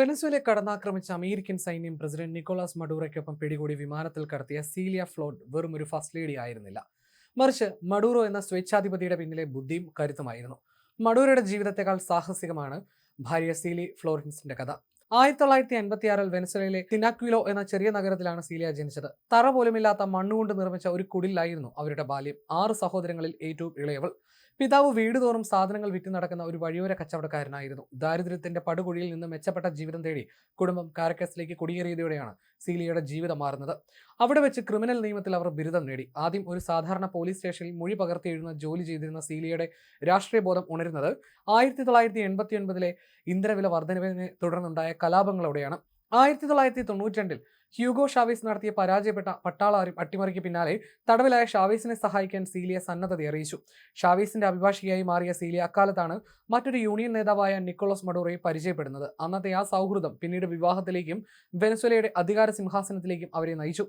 വെനസ്വേലയെ കടന്നാക്രമിച്ച American സൈന്യം president Nicolas മഡൂറോയ്ക്കൊപ്പം പിടികൂടി വിമാനത്തിൽ കടത്തിയ സീലിയ ഫ്ലോഡ് വെറും ഒരു ഫസ്റ്റ് ലേഡി ആയിരുന്നില്ല. മറിച്ച് മഡൂറോ എന്ന സ്വേച്ഛാധിപതിയുടെ പിന്നിലെ ബുദ്ധിയും കരുത്തുമായിരുന്നു. മഡൂറോയുടെ ജീവിതത്തെക്കാൾ സാഹസികമാണ് ഭാര്യ സീലി ഫ്ലോറൻസിന്റെ കഥ. 1956-ൽ വെനസ്വേലയിലെ തിനാക്വിലോ എന്ന ചെറിയ നഗരത്തിലാണ് സീലിയ ജനിച്ചത്. തറ പോലുമില്ലാത്ത മണ്ണുകൊണ്ട് നിർമ്മിച്ച ഒരു കുടിലായിരുന്നു അവരുടെ ബാല്യം. 6 സഹോദരങ്ങളിൽ ഏറ്റവും ഇളയവൾ. പിതാവ് വീടുതോറും സാധനങ്ങൾ വിറ്റ് നടക്കുന്ന ഒരു വഴിയോര കച്ചവടക്കാരനായിരുന്നു. ദാരിദ്ര്യത്തിന്റെ പടുകുഴിയിൽ നിന്ന് മെച്ചപ്പെട്ട ജീവിതം തേടി കുടുംബം കാരക്കസിലേക്ക് കുടിയേറിയതോടെയാണ് സീലിയയുടെ ജീവിതം മാറുന്നത്. അവിടെ വെച്ച് ക്രിമിനൽ നിയമത്തിൽ അവർ ബിരുദം നേടി. ആദ്യം ഒരു സാധാരണ പോലീസ് സ്റ്റേഷനിൽ മൊഴി പകർത്തി എഴുതുന്ന ജോലി ചെയ്തിരുന്ന സീലിയയുടെ രാഷ്ട്രീയ ബോധം ഉണരുന്നത് 1989-ലെ ഇന്ധനവില വർധനവിനെ തുടർന്നുണ്ടായ കലാപങ്ങളോടെയാണ്. 1992-ൽ ഹ്യൂഗോ ഷാവേസ് നടത്തിയ പരാജയപ്പെട്ട പട്ടാള അട്ടിമറിക്ക് പിന്നാലെ തടവിലായ ഷാവേസിനെ സഹായിക്കാൻ സീലിയ സന്നദ്ധത അറിയിച്ചു. ഷാവേസിന്റെ അഭിഭാഷകയായി മാറിയ സീലിയ അക്കാലത്താണ് മറ്റൊരു യൂണിയൻ നേതാവായ നിക്കോളസ് മഡൂറോയെ പരിചയപ്പെടുന്നത്. അന്നത്തെ ആ സൗഹൃദം പിന്നീട് വിവാഹത്തിലേക്കും വെനസ്വേലയുടെ അധികാര സിംഹാസനത്തിലേക്കും അവരെ നയിച്ചു.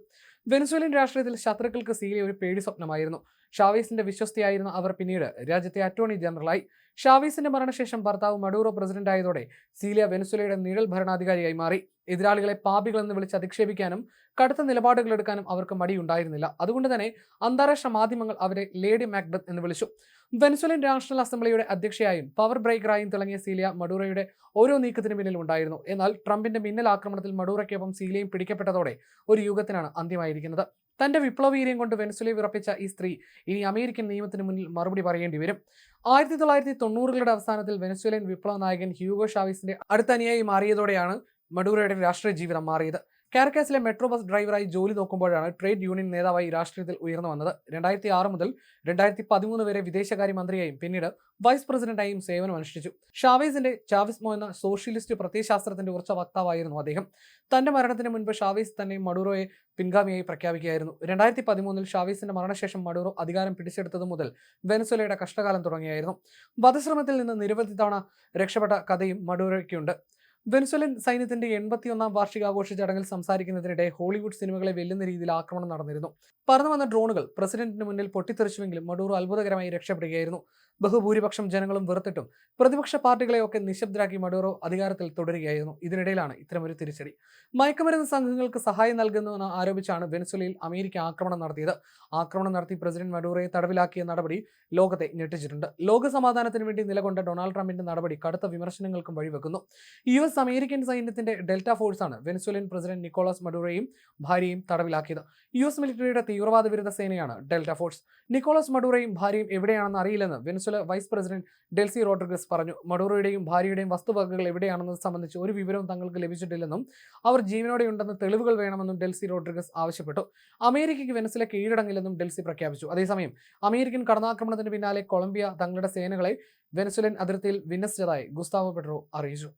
വെനസ്വേലൻ രാഷ്ട്രീയത്തിൽ ശത്രുക്കൾക്ക് സീലിയ ഒരു പേടി സ്വപ്നമായിരുന്നു. ഷാവേസിന്റെ വിശ്വസ്തയായിരുന്ന അവർ പിന്നീട് രാജ്യത്തെ അറ്റോർണി ജനറലായി. ഷാവേസിന്റെ മരണശേഷം ഭർത്താവ് മഡൂറോ പ്രസിഡന്റ് ആയതോടെ സീലിയ വെനസ്വേലയുടെ നിഴൽ ഭരണാധികാരിയായി മാറി. എതിരാളികളെ പാപികളെന്ന് വിളിച്ച് അധിക്ഷേപിക്കാനും കടുത്ത നിലപാടുകൾ എടുക്കാനും അവർക്ക് മടിയുണ്ടായിരുന്നില്ല. അതുകൊണ്ട് തന്നെ അന്താരാഷ്ട്ര മാധ്യമങ്ങൾ അവരെ ലേഡി മാക്ബത്ത് എന്ന് വിളിച്ചു. വെനസ്വേലൻ നാഷണൽ അസംബ്ലിയുടെ അധ്യക്ഷയായും പവർ ബ്രേക്കറായും തിളങ്ങിയ സീലിയ മഡൂറോയുടെ ഓരോ നീക്കത്തിനു പിന്നിൽ ഉണ്ടായിരുന്നു. എന്നാൽ ട്രംപിന്റെ മിന്നൽ ആക്രമണത്തിൽ മഡൂറോയ്ക്കൊപ്പം സീലിയയും പിടിക്കപ്പെട്ടതോടെ ഒരു യുഗത്തിനാണ് അന്ത്യമായിരിക്കുന്നത്. തന്റെ വിപ്ലവീര്യം കൊണ്ട് വെനസ്വേലയെ വിറപ്പിച്ച ഈ സ്ത്രീ ഇനി അമേരിക്കൻ നിയമത്തിന് മുന്നിൽ മറുപടി പറയേണ്ടി വരും. 1990-കളുടെ അവസാനത്തിൽ വെനസ്വേലൻ വിപ്ലവ നായകൻ ഹ്യൂഗോ ഷാവേസിന്റെ അടുത്ത അനുയായി മാറിയതോടെയാണ് മഡൂറോയുടെ രാഷ്ട്രീയ ജീവിതം മാറിയത്. കാരക്കാസിലെ മെട്രോ ബസ് ഡ്രൈവറായി ജോലി നോക്കുമ്പോഴാണ് ട്രേഡ് യൂണിയൻ നേതാവായി രാഷ്ട്രീയത്തിൽ ഉയർന്നു വന്നത്. 2006 മുതൽ 2013 വരെ വിദേശകാര്യമന്ത്രിയായും പിന്നീട് വൈസ് പ്രസിഡന്റായും സേവനമനുഷ്ഠിച്ചു. ഷാവേസിന്റെ ചാവിസ്മോ എന്ന സോഷ്യലിസ്റ്റ് പ്രത്യയശാസ്ത്രത്തിന്റെ ഉറച്ച വക്താവായിരുന്നു അദ്ദേഹം. തന്റെ മരണത്തിന് മുൻപ് ഷാവേസ് തന്നെ മഡൂറോയെ പിൻഗാമിയായി പ്രഖ്യാപിക്കുകയായിരുന്നു. 2013-ൽ ഷാവേസിന്റെ മരണശേഷം മഡൂറോ അധികാരം പിടിച്ചെടുത്തതു മുതൽ വെനസ്വേലയുടെ കഷ്ടകാലം തുടങ്ങിയായിരുന്നു. വധശ്രമത്തിൽ നിന്ന് നിരവധി തവണ രക്ഷപ്പെട്ട കഥയും മഡൂറോയ്ക്കുണ്ട്. വെനസ്വേലൻ സൈന്യത്തിന്റെ 81-ാം വാർഷികാഘോഷ ചടങ്ങിൽ സംസാരിക്കുന്നതിനിടെ ഹോളിവുഡ് സിനിമകളെ വെല്ലുന്ന രീതിയിൽ ആക്രമണം നടന്നിരുന്നു. പറന്നു വന്ന ഡ്രോണുകൾ പ്രസിഡന്റിന് മുന്നിൽ പൊട്ടിത്തെറിച്ചുവെങ്കിലും മഡൂറോ അത്ഭുതകരമായി രക്ഷപ്പെടുകയായിരുന്നു. ബഹുഭൂരിപക്ഷം ജനങ്ങളും വെറുത്തിട്ടും പ്രതിപക്ഷ പാർട്ടികളെയൊക്കെ നിശബ്ദരാക്കി മഡൂറോ അധികാരത്തിൽ തുടരുകയായിരുന്നു. ഇതിനിടയിലാണ് ഇത്തരമൊരു തിരിച്ചടി. മയക്കുമരുന്ന് സംഘങ്ങൾക്ക് സഹായം നൽകുന്നുവെന്ന് ആരോപിച്ചാണ് വെനസ്വേലയിൽ അമേരിക്ക ആക്രമണം നടത്തിയത്. ആക്രമണം നടത്തി പ്രസിഡന്റ് മഡൂറോയെ തടവിലാക്കിയ നടപടി ലോകത്തെ ഞെട്ടിച്ചിട്ടുണ്ട്. ലോക സമാധാനത്തിന് വേണ്ടി നിലകൊണ്ട ഡൊണാൾഡ് ട്രംപിന്റെ നടപടി കടുത്ത വിമർശനങ്ങൾക്കും വഴിവെക്കുന്നു. അമേരിക്കൻ സൈന്യത്തിന്റെ ഡെൽറ്റ ഫോഴ്സാണ് വെനസ്വേലൻ പ്രസിഡന്റ് നിക്കോളാസ് മഡൂറോയെയും ഭാര്യയും തടവിലാക്കിയത്. മിലിറ്ററിയുടെ തീവ്രവാദ വിരുദ്ധ സേനയാണ് ഡെൽറ്റ ഫോഴ്സ്. നിക്കോളാസ് മഡൂറോയും ഭാര്യയും എവിടെയാണെന്ന് അറിയില്ലെന്ന് Venezuela vice president Delcy Rodriguez പറഞ്ഞു. മഡൂറോയുടെയും ഭാര്യയുടെയും വസ്തുവകകൾ എവിടെയാണെന്നത് സംബന്ധിച്ച് ഒരു വിവരവും തങ്ങൾക്ക് ലഭിച്ചിട്ടില്ലെന്നും അവർ ജീവനോടെയുണ്ടെന്ന് തെളിവുകൾ വേണമെന്നും ഡെൽസി റോഡ്രിഗസ് ആവശ്യപ്പെട്ടു. അമേരിക്കയ്ക്ക് വെനസ്വേല കീഴടങ്ങില്ലെന്നും ഡെൽസി പ്രഖ്യാപിച്ചു. അതേസമയം അമേരിക്കൻ കടന്നാക്രമണത്തിന് പിന്നാലെ കൊളംബിയ തങ്ങളുടെ സേനകളെ വെനസ്വേലൻ അതിർത്തിയിൽ വിന്യസിച്ചതായി ഗുസ്താവോ പെട്രോ അറിയിച്ചു.